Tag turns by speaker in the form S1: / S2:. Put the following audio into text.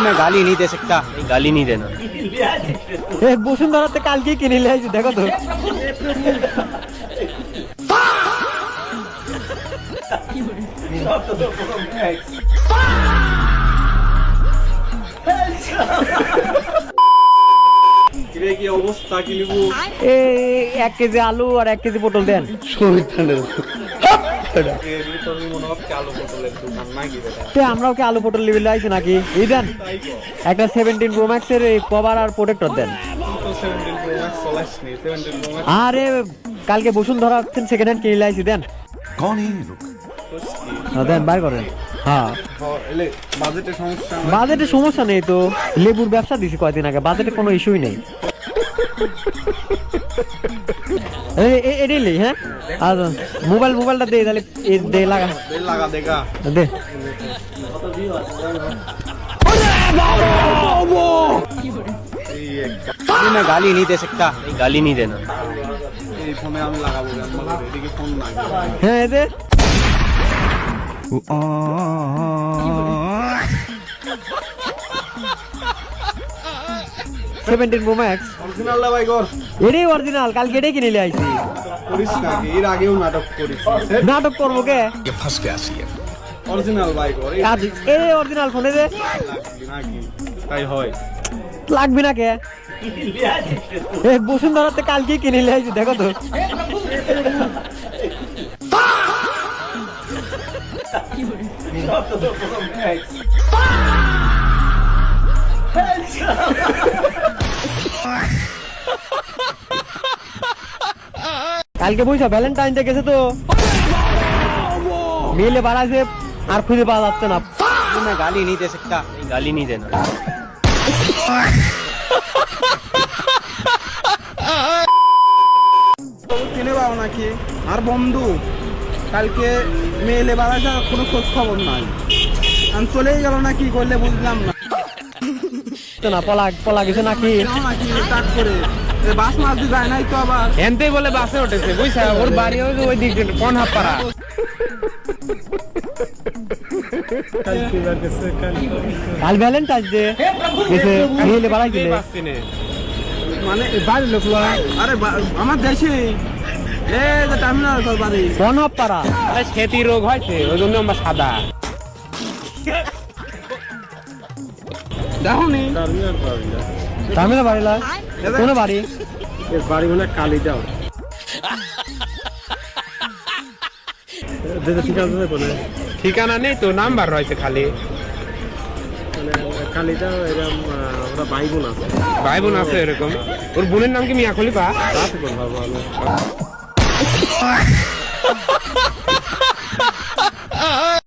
S1: मैं गाली नहीं दे सकता, गाली नहीं देना। বসুন্ধরাতে কালকে কিনে নিয়ে আসি, দেখো তো। কি অবস্থা, কি নিবো? 1 কেজি আলু আর 1 কেজি পটল দেন। আমরাও কি আলু পটল নিবে আইছি নাকি? এই দেন একটা 17 Pro Max এর কভার আর প্রোটেক্টর দেন। আরে কালকে বসুন্ধরা সেকেন্ড হ্যান্ড কিনে আইছি, দেন। দেন বাইর করেন। হ্যাঁ বাজেটের সমস্যা নেই তো, লেবুর ব্যবসা দিছি কয়দিন আগে, বাজেটে কোনো ইস্যুই নেই। এটাই হ্যাঁ, আর মোবাইলটা দে, তাহলে দে লাগা দে। मैं गाली नहीं दे सकता, गाली नहीं देना। হ্যাঁ এদের 17 Pro Max
S2: অরিজিনাল না ভাই গর?
S1: এটাই অরিজিনাল, কালকে এটাই কিনে নিয়ে আইছি।
S2: করিস নাকি? এর আগেও নাটক করিস।
S1: নাটক করবো কে?
S2: ফাঁস কে আসি অরিজিনাল ভাই গর।
S1: এই অরিজিনাল ফোনে দে
S2: নাকি তাই হয়?
S1: লাগবে না কে? বসুন্ধরাতে কালকে কিনে নিয়ে আইছি, দেখো তো। কালকে বুঝছো ভ্যালেন্টাইন ডে গেছে তো, মেলে বাড়াছে আর খুঁজে পাওয়া যাচ্ছে না। मैं गाली नहीं दे सकता, गाली नहीं देना।
S2: কিনে পাও নাকি? আর বন্ধু কালকে মেলে বাড়াছে, কোনো খোঁজ খবর নাই, আমি চলেই গেল না, কি করলে বুঝলাম না।
S1: না পলা গেছে নাকি?
S2: নাকি কাট করে বাস মাছ যায় নাই তো, আবার
S3: এনতেই বলে বাসে উঠেছে, বুঝছা? ওর বাড়ি ওই দিক কোন হাপ্পারা।
S1: কাল ভ্যালেন্টাইন ডে গেছে, মেলে বাড়াই দিলে
S2: মানে বাড়ির লোক। আরে আমার দেশে টার্মিনাল বাড়ি
S1: কোন হাপ্পারা।
S3: সেতি রোগ হয়েছে, ওই জন্য আমরা সাদা।
S2: দেখো নি
S1: টার্মিনাল বাড়ি লা কোন বাড়ি?
S2: বাড়ি মানে কালি যাও।
S3: ঠিকানা নেই তো, নাম্বার রয়েছে খালি।
S2: কালিটা এরকম ওরা ভাই বোন আছে।
S3: ভাই বোন আছে এরকম? ওর বোনের নাম কি মিয়া খলিফা?